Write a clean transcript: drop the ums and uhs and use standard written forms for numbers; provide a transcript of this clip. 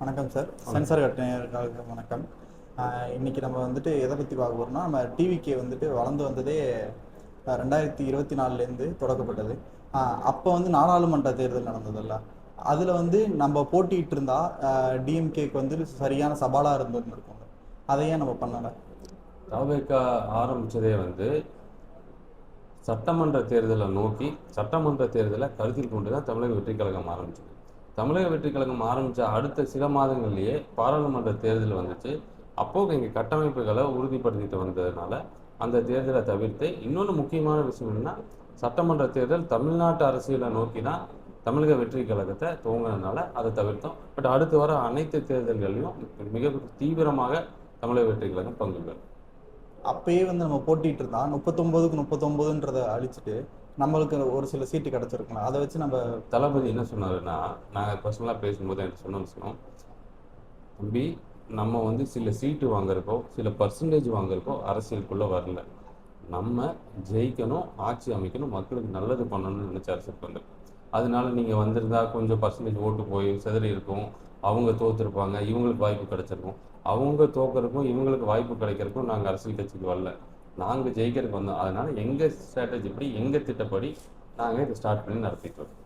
வணக்கம் sir. Sensor கட்டணர்களுக்கு வணக்கம். இன்னைக்கு நம்ம வந்துட்டு எதை பற்றி பார்க்க போகிறோம்னா, நம்ம டிவிக்கு வந்துட்டு வளர்ந்து வந்ததே 2024லேருந்து தொடக்கப்பட்டது. அப்போ வந்து நாடாளுமன்ற தேர்தல் நடந்ததில்ல, அதில் வந்து நம்ம போட்டிட்டு இருந்தா டிஎம்கேக்கு வந்து சரியான சவாலாக இருந்திருக்கும். அதை ஏன் நம்ம பண்ணலை? தவேகா ஆரம்பிச்சதே சட்டமன்ற தேர்தலை நோக்கி, சட்டமன்ற தேர்தலை கருத்தில் கொண்டு தான் தமிழக வெற்றி கழகம் ஆரம்பிச்சது. தமிழக வெற்றி கழகம் ஆரம்பித்த அடுத்த சில மாதங்கள்லேயே பாராளுமன்ற தேர்தல் வந்துச்சு. அப்போது எங்கள் கட்டமைப்புகளை உறுதிப்படுத்திட்டு வந்ததுனால அந்த தேர்தலை தவிர்த்து, இன்னொன்று முக்கியமான விஷயம் என்னன்னா, சட்டமன்ற தேர்தல் தமிழ்நாட்டு அரசியலை நோக்கி தான் தமிழக வெற்றி கழகத்தை துவங்கினதுனால அதை தவிர்த்தோம். பட் அடுத்து வர அனைத்து தேர்தல்களையும் மிக தீவிரமாக தமிழக வெற்றி கழகம் பங்கு பெறும். அப்பயே வந்து நம்ம போட்டிட்டு இருந்தா 39க்கு 39ன்றதை அழிச்சிட்டு நம்மளுக்கு ஒரு சில சீட்டு கிடைச்சிருக்கலாம். அதை வச்சு நம்ம தளபதி என்ன சொன்னாருன்னா, நாங்கள் பர்சனலாக பேசும்போது எனக்கு சொன்ன விஷயம், தம்பி நம்ம சில சீட்டு வாங்குறப்போ, சில பர்சன்டேஜ் வாங்குறப்போ அரசியலுக்குள்ளே வரல. நம்ம ஜெயிக்கணும், ஆட்சி அமைக்கணும், மக்களுக்கு நல்லது பண்ணணும்னு நினச்ச அரசுக்கு வந்திருக்கோம். அதனால நீங்கள் வந்திருந்தா கொஞ்சம் பர்சன்டேஜ் ஓட்டு போய் சிதறி இருக்கும், அவங்க தோற்றுருப்பாங்க, இவங்களுக்கு வாய்ப்பு கிடைச்சிருக்கும். அவங்க தோக்கிறதுக்கும் இவங்களுக்கு வாய்ப்பு கிடைக்கிறதுக்கும் நாங்கள் அரசியல் கட்சிக்கு வரல, நாங்கள் ஜெயிக்கிறதுக்கு வந்தோம். அதனால எங்கள் ஸ்ட்ராட்டஜி படி, எங்கள் திட்டப்படி நாங்கள் இதை ஸ்டார்ட் பண்ணி நடத்திட்டு இருக்கோம்.